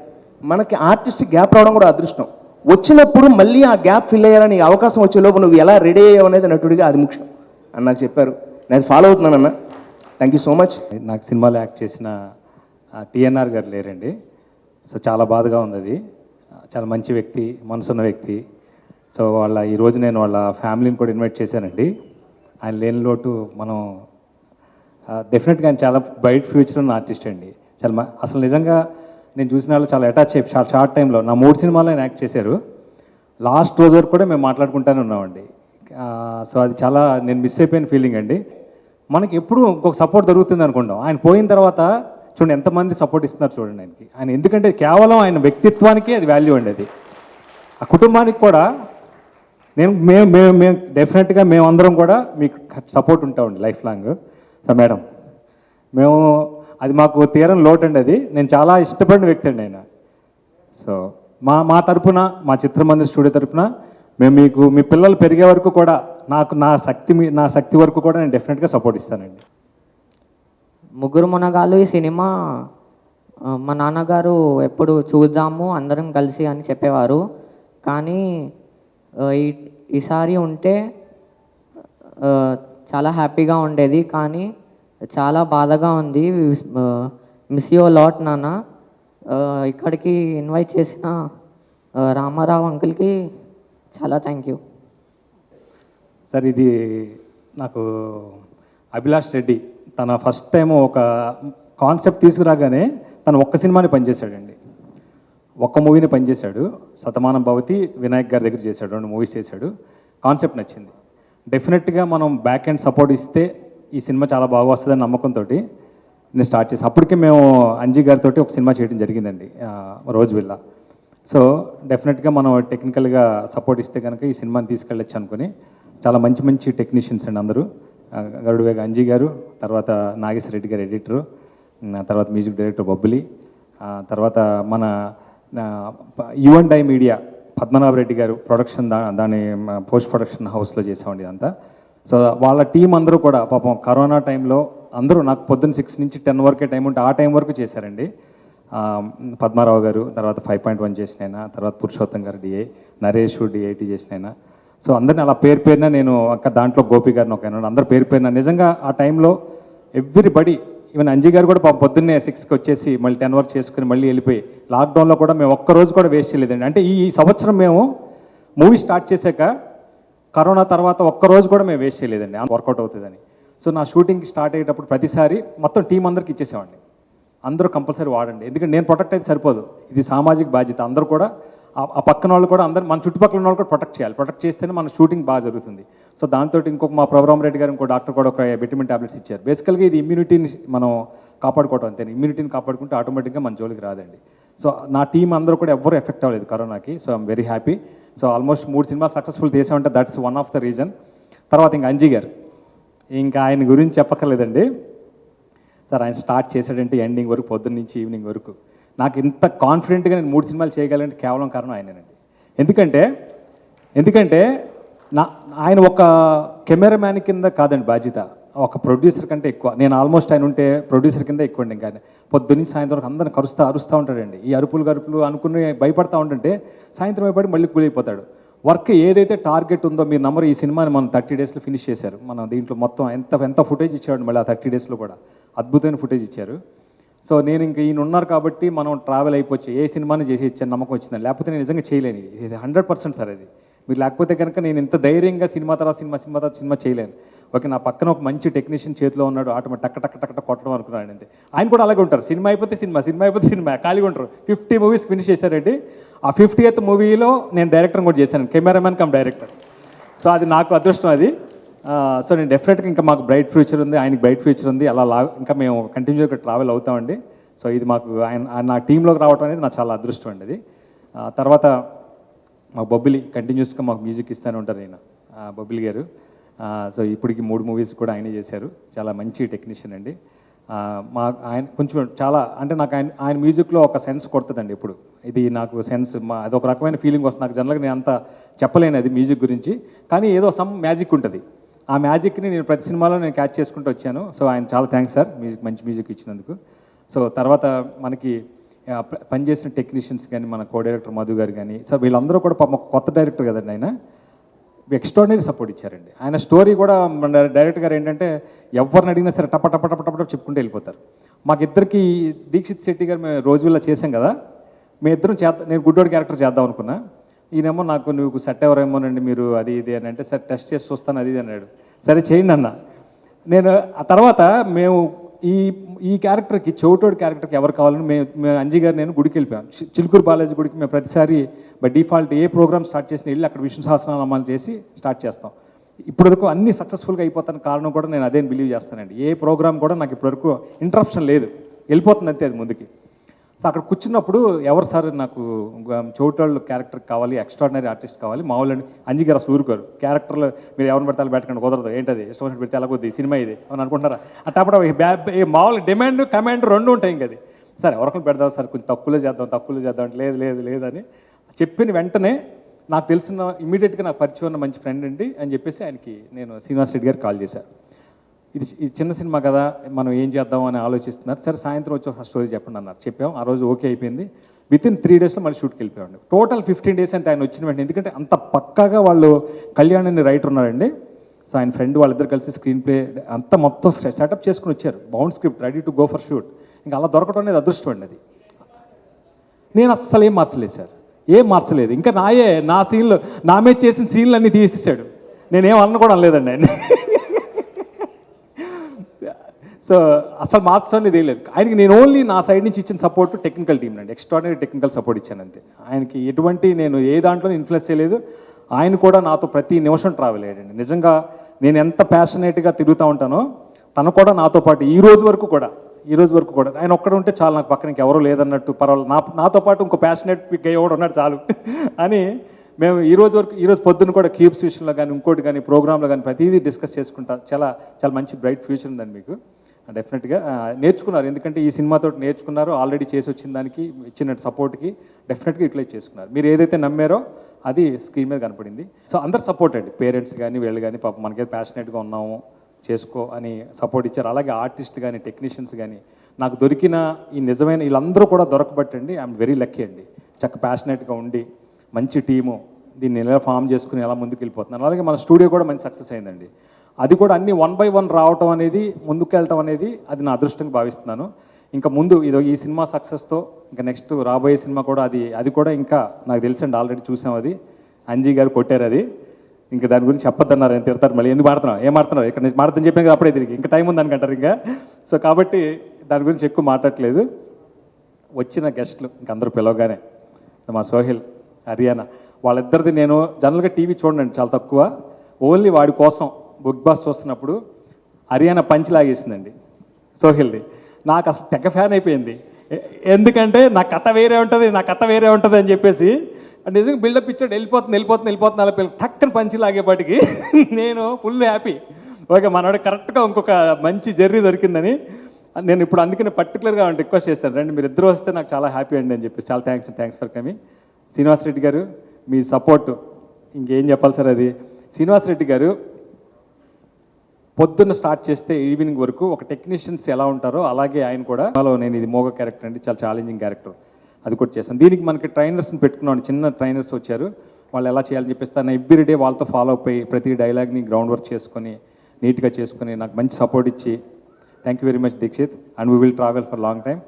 మనకి ఆర్టిస్ట్ గ్యాప్ రావడం కూడా అదృష్టం, వచ్చినప్పుడు మళ్ళీ ఆ గ్యాప్ ఫిల్ అయ్యాలని అవకాశం వచ్చేలోపు నువ్వు ఎలా రెడీ అయ్యావు అనేది నటుడిగా అది ముఖ్యం అని నాకు చెప్పారు. నేను ఫాలో అవుతున్నానన్న. Thank you so much. నాకు సినిమాలో యాక్ట్ చేసిన టీఎన్ఆర్ గారు లేరండి. సో చాలా బాధగా ఉంది అది. చాలా మంచి వ్యక్తి, మనసున్న వ్యక్తి. సో ఈరోజు నేను వాళ్ళ ఫ్యామిలీని కూడా ఇన్వైట్ చేశానండి. ఆయన లేని లోటు మనం డెఫినెట్గా ఆయన చాలా బ్రైట్ ఫ్యూచర్ ఉన్న ఆర్టిస్ట్ అండి. చాలా అసలు నిజంగా నేను చూసిన వాళ్ళు చాలా అటాచ్ అయ్యి షార్ట్ టైంలో నా 3 సినిమాలు ఆయన యాక్ట్ చేశారు. లాస్ట్ రోజు వరకు కూడా మేము మాట్లాడుకుంటూనే ఉన్నామండి. సో అది చాలా నేను మిస్ అయిపోయిన ఫీలింగ్ అండి. మనకి ఎప్పుడు ఇంకొక సపోర్ట్ దొరుకుతుంది అనుకుంటాం. ఆయన పోయిన తర్వాత చూడండి ఎంతమంది సపోర్ట్ ఇస్తున్నారు చూడండి ఆయనకి. ఆయన ఎందుకంటే కేవలం ఆయన వ్యక్తిత్వానికి అది వాల్యూ అండి. అది ఆ కుటుంబానికి కూడా మేము డెఫినెట్గా మేమందరం కూడా మీకు సపోర్ట్ ఉంటామండి లైఫ్ లాంగ్. సో మేడం మేము అది మాకు తీరని లోటు అండి. అది నేను చాలా ఇష్టపడిన వ్యక్తి అండి ఆయన. సో మా తరపున మా చిత్రమందిర్ స్టూడియో తరపున మేము మీకు మీ పిల్లలు పెరిగే వరకు కూడా నా శక్తి వరకు కూడా నేను డెఫినెట్గా సపోర్ట్ ఇస్తానండి. ముగ్గురు మునగాలు ఈ సినిమా మా నాన్నగారు ఎప్పుడు చూద్దాము అందరం కలిసి అని చెప్పేవారు. కానీ ఈసారి ఉంటే చాలా హ్యాపీగా ఉండేది. కానీ చాలా బాధగా ఉంది. మిస్ యూ లాట్ నాన్న. ఇక్కడికి ఇన్వైట్ చేసిన రామారావు అంకుల్కి చాలా థ్యాంక్ యూ సార్. ఇది నాకు అభిలాష్ రెడ్డి తన ఫస్ట్ టైం ఒక కాన్సెప్ట్ తీసుకురాగానే తను ఒక్క సినిమాని పనిచేశాడండి. ఒక్క మూవీని పనిచేశాడు. శతమానం భవతి వినాయక్ గారి దగ్గర చేశాడు, 2 మూవీస్ చేశాడు. కాన్సెప్ట్ నచ్చింది. డెఫినెట్గా మనం బ్యాక్ అండ్ సపోర్ట్ ఇస్తే ఈ సినిమా చాలా బాగా వస్తుందని నమ్మకంతో నేను స్టార్ట్ చేసి అప్పటికే మేము అంజీ గారితో ఒక సినిమా చేయడం జరిగిందండి, రోజు విల్లా. సో డెఫినెట్గా మనం టెక్నికల్గా సపోర్ట్ ఇస్తే కనుక ఈ సినిమాని తీసుకెళ్ళచ్చు అనుకుని చాలా మంచి టెక్నీషియన్స్ అండి అందరూ. గరుడువేగ అంజీ గారు, తర్వాత నాగేశ్వర రెడ్డి గారు ఎడిటరు, తర్వాత మ్యూజిక్ డైరెక్టర్ బొబ్బులి, తర్వాత మన U&I మీడియా పద్మనాభ రెడ్డి గారు ప్రొడక్షన్ దాని పోస్ట్ ప్రొడక్షన్ హౌస్లో చేసామండి ఇదంతా. సో వాళ్ళ టీం అందరూ కూడా పాపం కరోనా టైంలో అందరూ నాకు పొద్దున్న 6 నుంచి 10 వరకే టైం ఉంటే ఆ టైం వరకు చేశారండి. పద్మారావు గారు, తర్వాత 5.1 చేసిన ఆయన, తర్వాత పురుషోత్తం గారు డిఏ, నరేష్ DIT చేసిన ఆయన. సో అందరిని అలా పేరున నేను దాంట్లో గోపి గారిని ఒక అందరు పేరున నిజంగా ఆ టైంలో ఎవ్రీబడి, ఈవెన్ అంజీ గారు కూడా పొద్దున్నే 6కి వచ్చేసి మళ్ళీ 10 వరకు చేసుకుని మళ్ళీ వెళ్ళిపోయి లాక్డౌన్లో కూడా మేము ఒక్కరోజు కూడా వేస్ట్ చేయలేదండి. అంటే ఈ సంవత్సరం మేము మూవీ స్టార్ట్ చేశాక కరోనా తర్వాత ఒక్కరోజు కూడా మేము వేస్ట్ చేయలేదండి, వర్కౌట్ అవుతుందని. సో నా షూటింగ్ స్టార్ట్ అయ్యేటప్పుడు ప్రతిసారి మొత్తం టీం అందరికి ఇచ్చేసేవాడిని, అందరూ కంపల్సరీ వాడండి, ఎందుకంటే నేను ప్రొటెక్ట్ అయితే సరిపోదు, ఇది సామాజిక బాధ్యత. అందరూ కూడా ఆ పక్కన వాళ్ళు కూడా అందరూ మన చుట్టుపక్కల ఉన్న వాళ్ళు కూడా ప్రొటెక్ట్ చేయాలి. ప్రొటెక్ట్ చేస్తేనే మన షూటింగ్ బాగా జరుగుతుంది. సో దాంతో ఇంకొక మా ప్రోగ్రామ్ రెడ్డి గారు ఇంకో డాక్టర్ కూడా ఒక విటమిన్ టాబ్లెట్స్ ఇచ్చారు. బేసికల్గా ఇది ఇమ్యూనిటీని మనం కాపాడుకోవడం అంతే. ఇమ్యూనిటీని కాపాడుకుంటే ఆటోమేటిక్గా మన జోలికి రాదండి. సో నా టీం అందరూ కూడా ఎవ్వరూ ఎఫెక్ట్ అవ్వలేదు కరోనాకి. So I'm very happy. So almost 3 సినిమాలు సక్సెస్ఫుల్ చేసామంటే that's one of the reason. తర్వాత ఇంకా అంజీ గారు, ఇంకా ఆయన గురించి చెప్పక్కర్లేదండి సార్. ఆయన స్టార్ట్ చేశాడంటే ఎండింగ్ వరకు, పొద్దున్న నుంచి ఈవినింగ్ వరకు. నాకు ఇంత కాన్ఫిడెంట్గా నేను 3 సినిమాలు చేయగలంటే కేవలం కారణం ఆయనేనండి. ఎందుకంటే ఆయన ఒక కెమెరామ్యాన్ కింద కాదండి బాధ్యత, ఒక ప్రొడ్యూసర్ కంటే ఎక్కువ. నేను ఆల్మోస్ట్ ఆయన ఉంటే ప్రొడ్యూసర్ కింద ఎక్కువ అండి. ఇంకా పొద్దున్నీ సాయంత్రం వరకు అందరిని అరుస్తూ ఉంటాడండి. ఈ అరుపులు అనుకుని భయపడతా ఉంటుంటే సాయంత్రం అయిపోయి మళ్ళీ కూలిపోతాడు. వర్క్ ఏదైతే టార్గెట్ ఉందో మీరు నమ్మరు, ఈ సినిమాని మనం 30 డేస్లో ఫినిష్ చేశారు. మనం దీంట్లో మొత్తం ఎంత ఫుటేజ్ ఇచ్చాడు మళ్ళీ ఆ 30 డేస్లో కూడా అద్భుతమైన ఫుటేజ్ ఇచ్చారు. సో నేను ఇంకా ఈయన ఉన్నారు కాబట్టి మనం ట్రావెల్ అయిపోవచ్చు, ఏ సినిమాని చేసి ఇచ్చాను నమ్మకం వచ్చిందని. లేకపోతే నేను నిజంగా చేయలేను. ఇది 100% సార్. అది మీరు లేకపోతే కనుక నేను ఇంత ధైర్యంగా సినిమా తర్వాత సినిమా చేయలేను. ఓకే, నా పక్కన ఒక మంచి టెక్నీషియన్ చేతిలో ఉన్నాడు, ఆటోమేటిక్ టక్ కొట్టడం అనుకున్నాను అంతే. ఆయన కూడా అలాగే ఉంటారు, సినిమా అయిపోతే సినిమా ఖాళీగా ఉంటారు. 50 మూవీస్ ఫినిష్ చేశారండి. ఆ 50th మూవీలో నేను డైరెక్టర్ కూడా చేశాను, కెమెరామెన్ కమ్ డైరెక్టర్. సో అది నాకు అదృష్టం అది. సో నేను డెఫినెట్గా ఇంకా మాకు బ్రైట్ ఫ్యూచర్ ఉంది, ఆయనకి బ్రైట్ ఫ్యూచర్ ఉంది. ఇంకా మేము కంటిన్యూగా ట్రావెల్ అవుతామండి. సో ఇది మాకు ఆయన నా టీంలోకి రావడం అనేది నాకు చాలా అదృష్టం అండి అది. తర్వాత మా బొబ్బిలి కంటిన్యూస్గా మాకు మ్యూజిక్ ఇస్తూనే ఉంటారు ఆయన, బొబ్బిలి గారు. సో ఇప్పటికి 3 మూవీస్ కూడా ఆయనే చేశారు. చాలా మంచి టెక్నీషియన్ అండి. మా ఆయన కొంచెం చాలా అంటే నాకు ఆయన మ్యూజిక్లో ఒక సెన్స్ కొడుతుందండి ఎప్పుడు. ఇది నాకు సెన్స్ అదొక రకమైన ఫీలింగ్ వస్తుంది నాకు. జనరల్గా నేను అంత చెప్పలేను అది మ్యూజిక్ గురించి, కానీ ఏదో సమ్ మ్యాజిక్ ఉంటుంది. ఆ మ్యాజిక్ని నేను ప్రతి సినిమాలో నేను క్యాచ్ చేసుకుంటూ వచ్చాను. సో ఆయన చాలా థ్యాంక్స్ సార్ మంచి మ్యూజిక్ ఇచ్చినందుకు. సో తర్వాత మనకి పనిచేసిన టెక్నీషియన్స్ కానీ మన కో డైరెక్టర్ మధు గారు కానీ, సో వీళ్ళందరూ కూడా పాపం ఒక కొత్త డైరెక్టర్ కదండి ఆయన, ఎక్స్ట్రాడినరీ సపోర్ట్ ఇచ్చారండి. ఆయన స్టోరీ కూడా మన డైరెక్టర్ గారు ఏంటంటే ఎవరిని అడిగినా సరే టప టప టప టప చెప్పుకుంటూ వెళ్ళిపోతారు. మాకిద్దరికి దీక్షిత్ శెట్టి గారు మేము రోజువిల్లా చేసాం కదా, మేము ఇద్దరం నేను గుడ్డోడి క్యారెక్టర్ చేద్దాం అనుకున్నా. ఈయనేమో నాకు నువ్వు సెట్ ఎవరేమోనండి మీరు అది ఇది అని అంటే, సరే టెస్ట్ చేసి చూస్తాను అది ఇది అన్నాడు. సరే చేయండి అన్న. నేను ఆ తర్వాత మేము ఈ క్యారెక్టర్కి చౌటోడి క్యారెక్టర్కి ఎవరు కావాలని మేము అంజీ గారు నేను గుడికి వెళ్ళిపోయాం. చిలుకూరు బాలాజీ గుడికి మేము ప్రతిసారి by default a programme start చేసిన వెళ్ళి అక్కడ విష్ణు సహస్రనామాలు చేసి స్టార్ట్ చేస్తాం. ఇప్పటివరకు అన్ని సక్సెస్ఫుల్గా అయిపోతాను కారణం కూడా నేను అదే బిలీవ్ చేస్తానండి. ఏ ప్రోగ్రామ్ కూడా నాకు ఇప్పటివరకు ఇంటరప్షన్ లేదు, వెళ్ళిపోతుంది అంతే అది ముందుకి. సో అక్కడ కూర్చున్నప్పుడు ఎవరు సార్ నాకు చౌటోళ్ళు క్యారెక్టర్ కావాలి, ఎక్స్ట్రాడినరీ ఆర్టిస్ట్ కావాలి, మామూలు అంజీ గారు అసలు ఊరుకోరు. క్యారెక్టర్లు మీరు ఎవరిని పెడితే అలా పెట్టకండి, కుదరదు, ఏంటది ఇష్టం పెడితే ఎలా కొద్ది సినిమా ఇది అని అనుకుంటారా. అట్టప్పుడు మామూలు డిమాండ్ కమాండ్ 2 ఉంటాయి ఇంకది. సార్ ఎవరికైనా పెడదాం సార్, కొంచెం తక్కువలో చేద్దాం అంటే లేదు లేదు లేదని చెప్పిన వెంటనే నాకు తెలిసిన ఇమీడియట్గా నాకు పరిచయం ఉన్న మంచి ఫ్రెండ్ అండి అని చెప్పేసి ఆయనకి నేను శ్రీనివాస్ రెడ్డి గారికి కాల్ చేశాను. ఇది చిన్న సినిమా కదా, మనం ఏం చేద్దాం అని ఆలోచిస్తున్నారు. సరే సాయంత్రం వచ్చి ఒక స్టోరీ చెప్పండి అన్నారు. చెప్పాం. ఆ రోజు ఓకే అయిపోయింది. వితిన్ 3 డేస్లో మళ్ళీ షూట్కి వెళ్ళిపోయాడు. టోటల్ 15 డేస్ అంటే ఆయన వచ్చిన వెంటనే, ఎందుకంటే అంత పక్కాగా వాళ్ళు కళ్యాణ్ అని రైటర్ ఉన్నారండి. సో ఆయన ఫ్రెండ్ వాళ్ళిద్దరు కలిసి స్క్రీన్ ప్లే అంతా మొత్తం సెటప్ చేసుకుని వచ్చారు. Bound script ready to go for shoot. ఇంకా అలా దొరకడం అనేది అదృష్టం అండి అది. నేను అస్సలు ఏం మార్చలేదు సార్, ఏం మార్చలేదు. ఇంకా నా సీన్లు నా మీద చేసిన సీన్లు అన్నీ తీసేసాడు. నేనేం అన్న కూడా అనలేదండి ఆయన. సో అసలు మార్చడం అనేది ఏం లేదు. ఆయనకి నేను ఓన్లీ నా సైడ్ నుంచి ఇచ్చిన సపోర్ట్ టెక్నికల్ టీం అండి, ఎక్స్ట్రాడినరీ టెక్నికల్ సపోర్ట్ ఇచ్చాను అంతే. ఆయనకి ఎటువంటి నేను ఏ దాంట్లో ఇన్ఫ్లుయెన్స్ చేయలేదు. ఆయన కూడా నాతో ప్రతి నిమిషం ట్రావెల్ అయ్యాడండి. నిజంగా నేను ఎంత ప్యాషనేట్గా తిరుగుతూ ఉంటానో తను కూడా నాతో పాటు ఈ రోజు వరకు కూడా ఆయన ఒక్కడ ఉంటే చాలు, నాకు పక్కన ఎవరూ లేదన్నట్టు, పర్వాలేదు నాతో పాటు ఇంకో ప్యాషనేట్ ఎవడు ఉన్నాడు చాలు అని మేము ఈరోజు పొద్దున్న కూడా క్యూబ్స్ విషయంలో కానీ ఇంకోటి కానీ ప్రోగ్రాంలో కానీ ప్రతిదీ డిస్కస్ చేసుకుంటా. చాలా మంచి బ్రైట్ ఫ్యూచర్ ఉందండి మీకు. డెఫినెట్గా నేర్చుకున్నారు, ఎందుకంటే ఈ సినిమాతో నేర్చుకున్నారు. ఆల్రెడీ చేసి వచ్చిన దానికి ఇచ్చిన సపోర్ట్కి డెఫినెట్గా యూటిలైజ్ చేసుకున్నారు. మీరు ఏదైతే నమ్మారో అది స్క్రీన్ మీద కనపడింది. సో అందరు సపోర్ట్ అండి, పేరెంట్స్ కానీ వీళ్ళు కానీ, పాపం మనకైతే ప్యాషనేట్గా ఉన్నాము చేసుకో అని సపోర్ట్ ఇచ్చారు. అలాగే ఆర్టిస్ట్ కానీ టెక్నీషియన్స్ కానీ నాకు దొరికిన ఈ నిజమైన వీళ్ళందరూ కూడా దొరకబట్టండి. ఐఎమ్ వెరీ లక్కీ అండి. ప్యాషనేట్గా ఉండి మంచి టీము దీన్ని ఎలా ఫామ్ చేసుకుని ఎలా ముందుకు వెళ్ళిపోతున్నారు. అలాగే మన స్టూడియో కూడా మంచి సక్సెస్ అయిందండి. అది కూడా అన్ని 1 by 1 రావటం అనేది, ముందుకు వెళ్ళటం అనేది అది నా అదృష్టంగా భావిస్తున్నాను. ఇంకా ముందు ఈ సినిమా సక్సెస్తో ఇంకా నెక్స్ట్ రాబోయే సినిమా కూడా అది కూడా ఇంకా నాకు తెలుసండి, ఆల్రెడీ చూసాం. అది అంజీ గారు కొట్టారు. అది ఇంకా దాని గురించి చెప్పొద్దన్నారు, ఆయన తిడతారు మళ్ళీ, ఎందుకు మాడుతున్నావు, ఏం మాడుతున్నావు, ఇక్కడ నుంచి మాడుతుందని చెప్పాను కదా అప్పుడే తిరిగి, ఇంకా టైం ఉందనుకుంటారు ఇంకా. సో కాబట్టి దాని గురించి ఎక్కువ మాట్లాడట్లేదు. వచ్చిన గెస్ట్లు ఇంక అందరూ పిలవగానే మా సోహెల్, హరియానా వాళ్ళిద్దరిది నేను జనరల్గా టీవీ చూడండి చాలా తక్కువ, ఓన్లీ వాడి కోసం బిగ్ బాస్ చూస్తున్నప్పుడు హరియానా పంచి లాగేసిందండి సోహెల్ది. నాకు అసలు తెగ ఫ్యాన్ అయిపోయింది. ఎందుకంటే నా కథ వేరే ఉంటుంది అని చెప్పేసి నిజంగా బిల్డప్ ఇచ్చాడు. వెళ్ళిపోతుంది అలా టక్కన పంచి లాగేపాటికి నేను ఫుల్ హ్యాపీ. ఓకే మనవాడు కరెక్ట్గా ఇంకొక మంచి జర్నీ దొరికిందని నేను ఇప్పుడు అందుకని పర్టికులర్గా రిక్వెస్ట్ చేస్తాను, రండి మీరు ఇద్దరు వస్తే నాకు చాలా హ్యాపీ అండి అని చెప్పేసి. చాలా thanks for coming. Srinivas Reddy గారు మీ సపోర్ట్ ఇంకేం చెప్పాలి సార్. అది శ్రీనివాస్ రెడ్డి గారు పొద్దున్న స్టార్ట్ చేస్తే ఈవినింగ్ వరకు ఒక టెక్నీషియన్స్ ఎలా ఉంటారో అలాగే ఆయన కూడా. నేను ఇది మోగ క్యారెక్టర్ అండి, చాలా ఛాలెంజింగ్ క్యారెక్టర్, అది కూడా చేశాను. దీనికి మనకి ట్రైనర్స్ని పెట్టుకున్నాను, చిన్న ట్రైనర్స్ వచ్చారు, వాళ్ళు ఎలా చేయాలని చెప్పేసి తను ఎవ్రీ డే వాళ్ళతో ఫాలో అప్ అయ్యి ప్రతి డైలాగ్ని గ్రౌండ్ వర్క్ చేసుకొని నీట్గా చేసుకొని నాకు మంచి సపోర్ట్ ఇచ్చి thank you very much Deekshith. And we will travel for long time.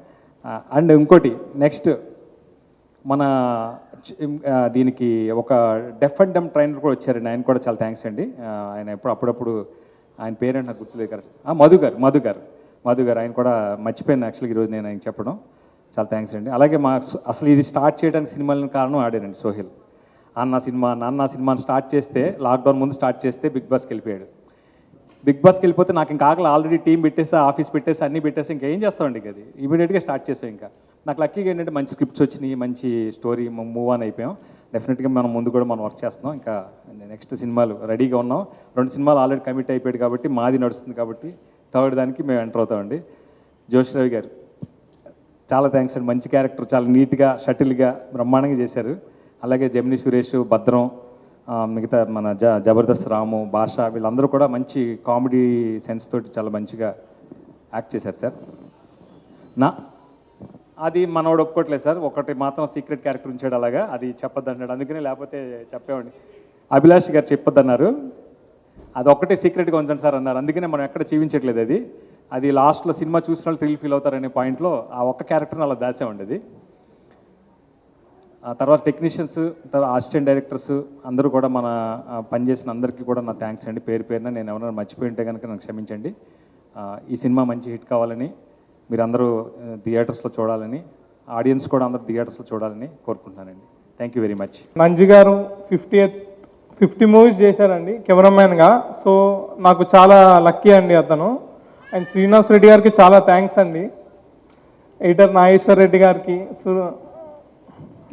And ఇంకోటి నెక్స్ట్ మన దీనికి ఒక డెఫ్ అండ్ డమ్ ట్రైనర్ కూడా వచ్చారండి, ఆయన కూడా చాలా థ్యాంక్స్ అండి. ఆయన అప్పుడప్పుడు ఆయన పేరెంట్ నాకు గుర్తులేదు కరెక్ట్, మధు గారు ఆయన కూడా మర్చిపోయాను యాక్చువల్గా ఈరోజు నేను ఆయన చెప్పడం. చాలా థ్యాంక్స్ అండి. అలాగే అసలు ఇది స్టార్ట్ చేయడానికి సినిమాలను కారణం ఆడానండి సోహెల్. నాన్న సినిమాని స్టార్ట్ చేస్తే లాక్డౌన్ ముందు స్టార్ట్ చేస్తే బిగ్ బాస్కి వెళ్ళిపోయాడు. బిగ్ బాస్కి వెళ్ళిపోతే నాకు ఇంకా ఆకలి ఆల్రెడీ టీం పెట్టేసి ఆఫీస్ పెట్టేసి అన్నీ పెట్టేసి ఇంకా ఏం చేస్తామండి ఇక అది ఇమీడియట్గా స్టార్ట్ చేసాం. ఇంకా నాకు లక్కీగా ఏంటంటే మంచి స్క్రిప్ట్స్ వచ్చినాయి, మంచి స్టోరీ, మూవ్ ఆన్ అయిపోయాం. డెఫినెట్గా మనం ముందు కూడా మనం వర్క్ చేస్తున్నాం. ఇంకా నెక్స్ట్ సినిమాలు రెడీగా ఉన్నాం. 2 సినిమాలు ఆల్రెడీ కమిట్ అయిపోయాడు కాబట్టి మాది నడుస్తుంది కాబట్టి 3rd దానికి మేము ఎంటర్ అవుతామండి. జోష్ రవి గారు చాలా థ్యాంక్స్ అండి. మంచి క్యారెక్టర్, చాలా నీట్గా షటిల్గా బ్రహ్మాండంగా చేశారు. అలాగే జమిని సురేష్, భద్రం, మిగతా మన జబర్దస్త్ రాము, భాష వీళ్ళందరూ కూడా మంచి కామెడీ సెన్స్ తోటి చాలా మంచిగా యాక్ట్ చేశారు సార్. అది మనోడు ఒప్పుకోవట్లేదు సార్, ఒకటి మాత్రం సీక్రెట్ క్యారెక్టర్ ఉంచాడు అలాగా, అది చెప్పొద్దు అన్నాడు. అందుకనే లేకపోతే చెప్పేవాడిని. అభిలాష్ గారు చెప్పొద్దన్నారు, అది ఒక్కటే సీక్రెట్గా ఉంచండి సార్ అన్నారు. అందుకనే మనం ఎక్కడ చూపించట్లేదు. అది లాస్ట్లో సినిమా చూసిన వాళ్ళు థ్రిల్ ఫీల్ అవుతారనే పాయింట్లో ఆ ఒక్క క్యారెక్టర్ని అలా దాసామండి. అది ఆ తర్వాత టెక్నీషియన్స్, తర్వాత అసిస్టెంట్ డైరెక్టర్స్ అందరూ కూడా మన పనిచేసిన అందరికీ కూడా నా థ్యాంక్స్ అండి. పేరు పేరున నేను ఎవరైనా మర్చిపోయి ఉంటే కనుక నాకు క్షమించండి. ఈ సినిమా మంచి హిట్ కావాలని, మీరందరూ థియేటర్స్లో చూడాలని, ఆడియన్స్ కూడా అందరూ థియేటర్స్లో చూడాలని కోరుకుంటున్నానండి. Thank you very much. Nanji garu 50 movies చేశారండి కెమెరామ్యాన్గా. సో నాకు చాలా లక్కీ అండి అతను. అండ్ శ్రీనివాస్ రెడ్డి గారికి చాలా థ్యాంక్స్ అండి. ఎడిటర్ నాగేశ్వర్ రెడ్డి గారికి,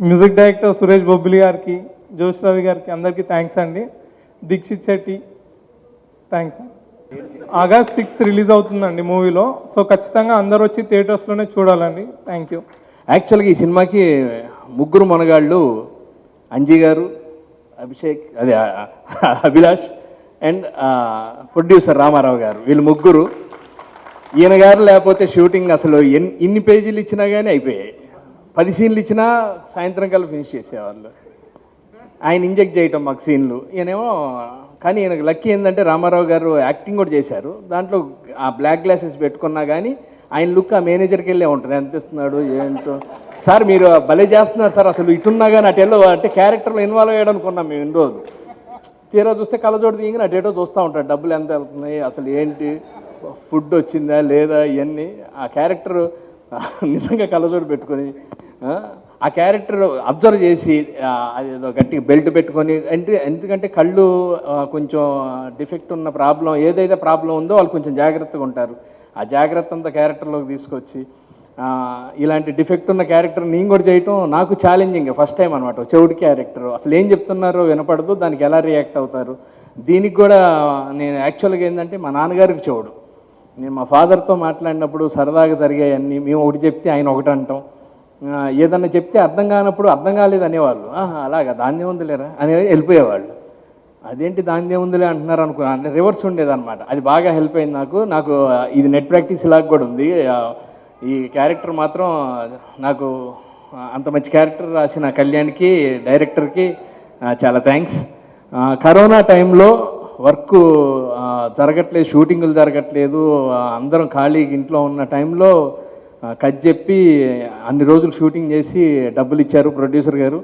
మ్యూజిక్ డైరెక్టర్ సురేష్ బొబ్బిలి గారికి, జోష్ రవి గారికి అందరికీ థ్యాంక్స్ అండి. Deekshith Shetty thanks. August 6 release అవుతుందండి మూవీలో. సో ఖచ్చితంగా అందరూ వచ్చి థియేటర్స్లోనే చూడాలండి. Thank you. యాక్చువల్గా ఈ సినిమాకి ముగ్గురు మనగాళ్ళు, అంజీ గారు, అభిషేక్, అదే అభిలాష్ అండ్ ప్రొడ్యూసర్ రామారావు గారు, వీళ్ళు ముగ్గురు. ఈయన గారు లేకపోతే షూటింగ్ అసలు ఇన్ని పేజీలు ఇచ్చినా కానీ అయిపోయాయి. 10 సీన్లు ఇచ్చినా సాయంత్రం కల్లా ఫినిష్ చేసేవాళ్ళు. ఆయన ఇంజెక్ట్ చేయటం మాకు సీన్లు, ఈయనేమో. కానీ ఈయనకు లక్కీ ఏంటంటే రామారావు గారు యాక్టింగ్ కూడా చేశారు. దాంట్లో ఆ బ్లాక్ గ్లాసెస్ పెట్టుకున్నా కానీ ఆయన లుక్ ఆ మేనేజర్కి వెళ్ళే ఉంటుంది. ఎంత ఇస్తున్నాడు ఏంటో సార్, మీరు భలే చేస్తున్నారు సార్, అసలు ఇటున్నా కానీ అటెల్లో అంటే క్యారెక్టర్లో ఇన్వాల్వ్ అయ్యాడు అనుకున్నాం మేము ఇన్ని రోజులు. తీరా చూస్తే కళ్ళజోడు దిగి అటేటో చూస్తూ ఉంటాడు, డబ్బులు ఎంత వెళ్తున్నాయి, అసలు ఏంటి, ఫుడ్ వచ్చిందా లేదా, ఇవన్నీ. ఆ క్యారెక్టర్ నిజంగా కళ్ళజోడు పెట్టుకొని ఆ క్యారెక్టర్ అబ్జర్వ్ చేసి అదేదో గట్టిగా బెల్ట్ పెట్టుకొని, ఎందుకంటే కళ్ళు కొంచెం డిఫెక్ట్ ఉన్న ప్రాబ్లం, ఏదైతే ప్రాబ్లం ఉందో వాళ్ళు కొంచెం జాగ్రత్తగా ఉంటారు. ఆ జాగ్రత్త అంతా క్యారెక్టర్లోకి తీసుకొచ్చి ఇలాంటి డిఫెక్ట్ ఉన్న క్యారెక్టర్ నేను కూడా చేయటం నాకు ఛాలెంజింగ్. ఫస్ట్ టైం అనమాట. చెవుడి క్యారెక్టర్, అసలు ఏం చెప్తున్నారో వినపడదు, దానికి ఎలా రియాక్ట్ అవుతారు. దీనికి కూడా నేను యాక్చువల్గా ఏంటంటే మా నాన్నగారికి చెవుడు. నేను మా ఫాదర్తో మాట్లాడినప్పుడు సరదాగా జరిగాయన్నీ మేము ఒకటి చెప్తే ఆయన ఒకటి అంటాం. ఏదన్నా చెప్తే అర్థం కానప్పుడు అర్థం కాలేదు అనేవాళ్ళు. అలాగా దాన్నే ఉందిలేరా అని వెళ్ళిపోయేవాళ్ళు. అదేంటి దాన్నే ఉందిలే అంటున్నారు అనుకున్నా, అంటే రివర్స్ ఉండేదన్నమాట. అది బాగా హెల్ప్ అయింది నాకు. ఇది నెట్ ప్రాక్టీస్ లాగా కూడా ఉంది. ఈ క్యారెక్టర్ మాత్రం నాకు అంత మంచి క్యారెక్టర్ రాసిన కళ్యాణ్కి, డైరెక్టర్కి చాలా థ్యాంక్స్. కరోనా టైంలో వర్క్ జరగట్లేదు, షూటింగులు జరగట్లేదు, అందరం ఖాళీగా ఇంట్లో ఉన్న టైంలో కట్ చెప్పి అన్ని రోజులు షూటింగ్ చేసి డబ్బులు ఇచ్చారు ప్రొడ్యూసర్ గారు.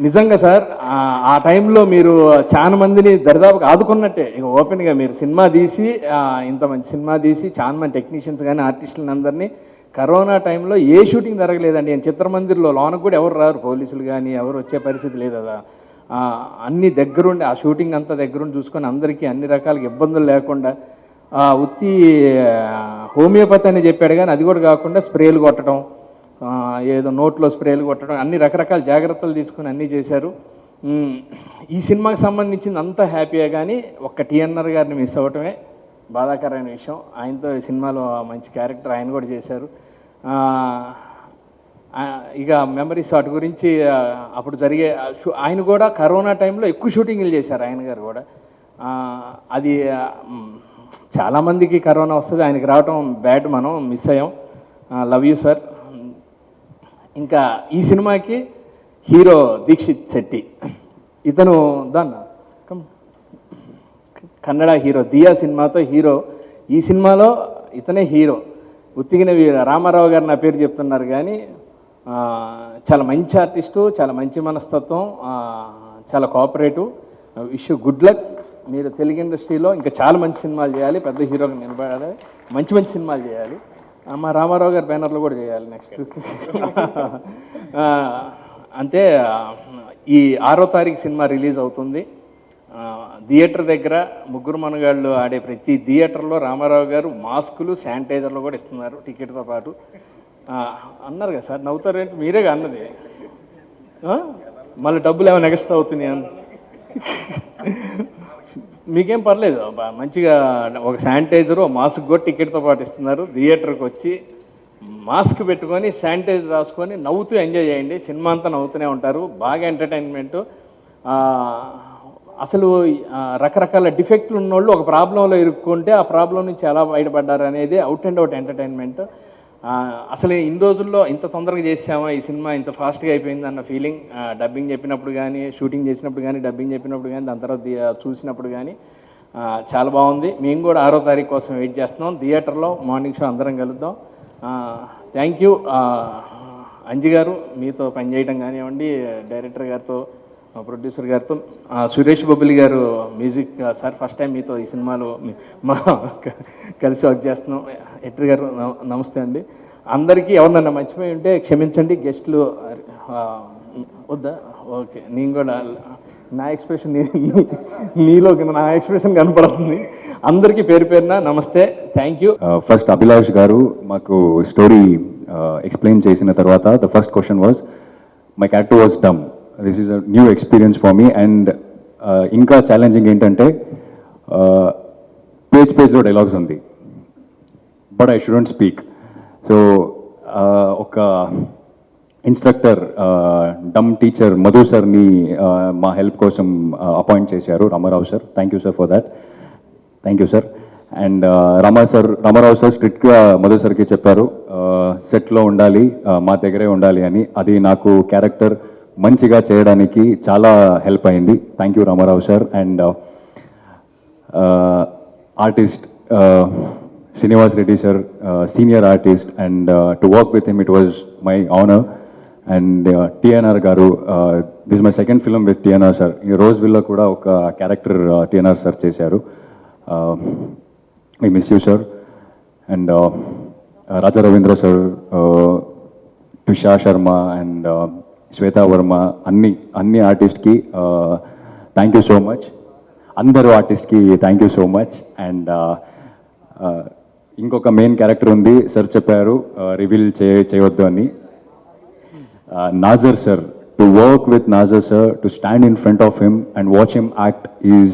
నిజంగా సార్ ఆ టైంలో మీరు చాలా మందిని దరిదాపుగా ఆదుకున్నట్టే. ఇక ఓపెన్గా మీరు సినిమా తీసి ఇంత మంచి సినిమా తీసి చాలా మంది టెక్నీషియన్స్ కానీ ఆర్టిస్టులను అందరినీ, కరోనా టైంలో ఏ షూటింగ్ జరగలేదండి. నేను చిత్రమందిర్లో లోనకు కూడా ఎవరు రారు, పోలీసులు కానీ ఎవరు వచ్చే పరిస్థితి లేదు కదా. అన్ని దగ్గరుండి ఆ షూటింగ్ అంతా దగ్గరుండి చూసుకొని అందరికీ అన్ని రకాల ఇబ్బందులు లేకుండా, ఉత్తి హోమియోపతి అని చెప్పాడు కానీ అది కూడా కాకుండా స్ప్రేలు కొట్టడం, ఏదో నోట్లో స్ప్రేలు కొట్టడం, అన్ని రకరకాల జాగ్రత్తలు తీసుకుని అన్నీ చేశారు. ఈ సినిమాకి సంబంధించింది అంతా హ్యాపీయే, కానీ ఒక్క టీఎన్ఆర్ గారిని మిస్ అవ్వటమే బాధాకరమైన విషయం. ఆయనతో ఈ సినిమాలో మంచి క్యారెక్టర్ ఆయన కూడా చేశారు. ఇక మెమరీస్ వాటి గురించి అప్పుడు జరిగే ఆయన కూడా కరోనా టైంలో ఎక్కువ షూటింగ్లు చేశారు ఆయన గారు కూడా. అది చాలామందికి కరోనా వస్తుంది, ఆయనకి రావటం బ్యాడ్, మనం మిస్ అయ్యాం. Love you sir. ఇంకా ఈ సినిమాకి హీరో దీక్షిత్ శెట్టి, ఇతను కన్నడ హీరో, దియా సినిమాతో హీరో. ఈ సినిమాలో ఇతనే హీరో. ఉత్తిగిన రామారావు గారు నా పేరు చెప్తున్నారు కానీ చాలా మంచి ఆర్టిస్టు, చాలా మంచి మనస్తత్వం, చాలా కోఆపరేటివ్. Wish good luck. మీరు తెలుగు ఇండస్ట్రీలో ఇంకా చాలా మంచి సినిమాలు చేయాలి, పెద్ద హీరోగా నిలబడాలి, మంచి మంచి సినిమాలు చేయాలి. మా రామారావు గారి బ్యానర్లో కూడా చేయాలి నెక్స్ట్. అంటే ఈ 6వ తారీఖు సినిమా రిలీజ్ అవుతుంది. థియేటర్ దగ్గర ముగ్గురు మనగాళ్ళు ఆడే ప్రతి థియేటర్లో రామారావు గారు మాస్కులు శానిటైజర్లు కూడా ఇస్తున్నారు టికెట్తో పాటు. అన్నారు కదా సార్, నవ్వుతారేంటి, మీరేగా అన్నది. మళ్ళీ డబ్బులు ఏమైనా ఎక్స్ట్రా అవుతున్నాయి అని. మీకేం పర్లేదు, మంచిగా ఒక శానిటైజరు మాస్క్ కూడా టికెట్తో పాటు ఇస్తున్నారు. థియేటర్కి వచ్చి మాస్క్ పెట్టుకొని శానిటైజర్ రాసుకొని నవ్వుతూ ఎంజాయ్ చేయండి. సినిమా అంతా నవ్వుతూనే ఉంటారు. బాగా ఎంటర్టైన్మెంటు. అసలు రకరకాల డిఫెక్ట్లు ఉన్నోళ్ళు ఒక ప్రాబ్లంలో ఇరుక్కుంటే ఆ ప్రాబ్లం నుంచి ఎలా బయటపడ్డారు అనేది అవుట్ అండ్ అవుట్ ఎంటర్టైన్మెంట్. అసలు ఇన్ని రోజుల్లో ఇంత తొందరగా చేసామా ఈ సినిమా, ఇంత ఫాస్ట్గా అయిపోయింది అన్న ఫీలింగ్ డబ్బింగ్ చెప్పినప్పుడు కానీ, షూటింగ్ చేసినప్పుడు కానీ, డబ్బింగ్ చెప్పినప్పుడు కానీ, దాని తర్వాత చూసినప్పుడు కానీ చాలా బాగుంది. మేము కూడా 6వ తారీఖు కోసం వెయిట్ చేస్తున్నాం. థియేటర్లో మార్నింగ్ షో అందరం కలుద్దాం. థ్యాంక్ యూ అంజి గారు, మీతో పనిచేయడం కానివ్వండి, డైరెక్టర్ గారితో, ప్రొడ్యూసర్ గారితో. సురేష్ బొబ్బిలి గారు మ్యూజిక్ సార్, ఫస్ట్ టైం మీతో ఈ సినిమాలో మా కలిసి వర్క్ చేస్తున్నాం. ఎడిటర్ గారు నమస్తే అండి. అందరికీ ఎవరినన్నా మర్చిపోయి ఉంటే క్షమించండి. గెస్ట్లు వద్దా? ఓకే, నేను కూడా నా ఎక్స్ప్రెషన్ నీలో నా ఎక్స్ప్రెషన్ కనపడుతుంది. అందరికీ పేరు పేరున నమస్తే, థ్యాంక్ యూ. ఫస్ట్ అభిలాష్ గారు మాకు స్టోరీ ఎక్స్ప్లెయిన్ చేసిన తర్వాత the first question was my character was dumb. This is a new experience for me. And ఇంకా ఛాలెంజింగ్ ఏంటంటే పేజ్లో డైలాగ్స్ ఉంది, but I shouldn't speak. So ఒక ఇన్స్ట్రక్టర్, డమ్ టీచర్ మధు సార్ని మా హెల్ప్ కోసం అపాయింట్ చేశారు Ramarao sir. Thank you sir for that. Thank you sir. And Ramarao sir స్ట్రిక్ట్గా మధు సార్కి చెప్పారు, సెట్లో ఉండాలి, మా దగ్గరే ఉండాలి అని. అది నాకు క్యారెక్టర్ మంచిగా చేయడానికి చాలా హెల్ప్ అయింది. Thank you Ramarao sir. And artist Srinivas Reddy sir, senior artist, and to work with him it was my honour. And TNR garu, this my second film with TNR sir. ఈ రోజ్ విల్లో కూడా ఒక క్యారెక్టర్ టిఎన్ఆర్ సార్ చేశారు. I miss you sir. And Raja Ravindra sir, Tusha Sharma and Shweta Varma, అన్ని ఆర్టిస్ట్కి thank you so much. అందరూ ఆర్టిస్ట్కి thank you so much. And ఇంకొక మెయిన్ క్యారెక్టర్ ఉంది, సార్ చెప్పారు రివీల్ చేయవద్దు అని. Nazar sir, to work with Nazar sir, to stand in front of him and watch him act is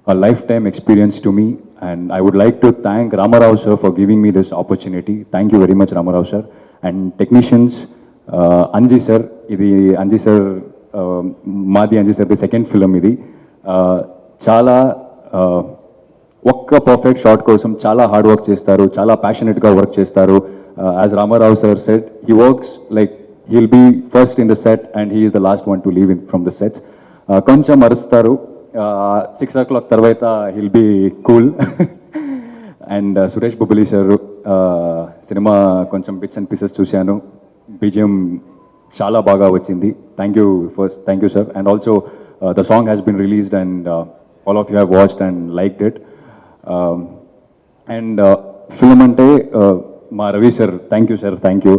a lifetime experience to me. And I would like to thank Ramarao sir for giving me this opportunity. Thank you very much Ramarao sir. And technicians, Anji sir, idi Anji sir, Madi Anji sir, the second film idi. Chala ఒక్క perfect shot కోసం చాలా hard work చేస్తారు, చాలా ప్యాషనెట్గా work చేస్తారు. As Ramarao sir said, he works like he'll be first in the set and he is the last one to leave from the sets. కొంచెం అరుస్తారు, 6 o'clock తర్వాత he'll be cool. And Suresh Bobbili sir, సినిమా కొంచెం bits and pieces చూశాను, BGM చాలా బాగా వచ్చింది. Thank you sir. And also the song has been released and all of you have watched and liked it. And film అంటే మా Ravi sir, thank you sir, thank you.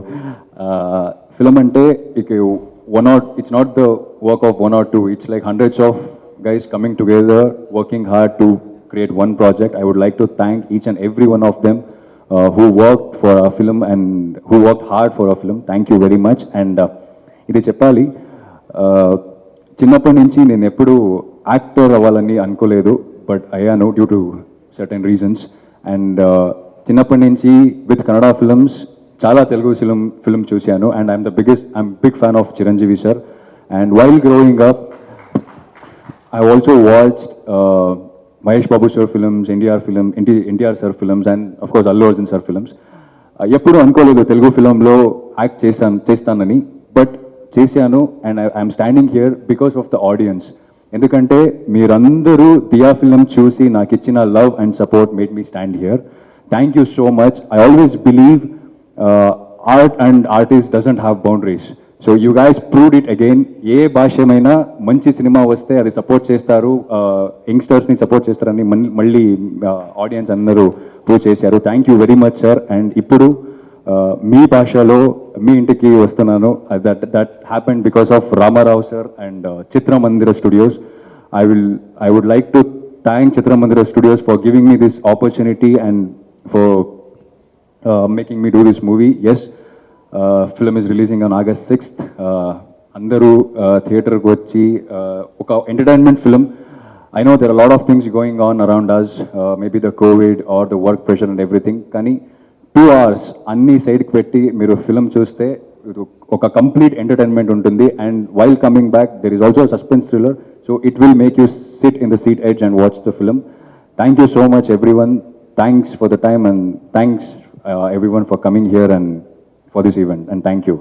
Film అంటే it's not the work of one or two, it's like hundreds of guys coming together, working hard to create one project. I would like to thank each and every one of them who worked for our film and who worked hard for our film. Thank you very much. And ఇది చెప్పాలి, చిన్నప్పటి నుంచి నేను ఎప్పుడు actor అవ్వాలని అనుకోలేదు, but అయ్యాను due to certain reasons. And చిన్నప్పటి నుంచి విత్ కన్నడ ఫిల్మ్స్ చాలా తెలుగు ఫిల్మ్ చూశాను. And I'm big fan of Chiranjeevi sir. And while growing up I also watched Mahesh Babu sir films, NTR sir films, and of course Allu Arjun sir films. ఎప్పుడు అనుకోలేదు తెలుగు ఫిల్మ్లో act చేస్తానని, but చేశాను. And I'm standing here because of the audience. ఎందుకంటే మీరందరూ the film చూసి నాకు ఇచ్చిన love and support made me stand here. Thank you so much. I always believe art and artist doesn't have boundaries. So you guys proved it again. ఏ భాషమైనా మంచి cinema వస్తే అది support చేస్తారు, యంగ్స్టర్స్ని support చేస్తారని మళ్ళీ audience అందరూ ప్రూవ్ చేశారు. Thank you very much sir. And ఇప్పుడు మీ భాషలో మీ ఇంటికి వస్తున్నాను. That happened because of Ramarao sir and Chitramandira studios. I would like to thank Chitra Mandira Studios for giving me this opportunity and for making me do this movie. Yes, film is releasing on August 6th. అందరూ థియేటర్కి వచ్చి ఒక entertainment film. I know there are a lot of things going on around us, maybe the COVID or the work pressure and everything. కానీ 2 hours అన్ని సైడ్కి పెట్టి మీరు film చూస్తే ఒక కంప్లీట్ ఎంటర్టైన్మెంట్ ఉంటుంది. And while coming back there is also suspense thriller, so it will make you SIT in the seat edge and watch the film. Thank you so much everyone. Thanks for the time and thanks everyone for coming here and for this event, and thank you.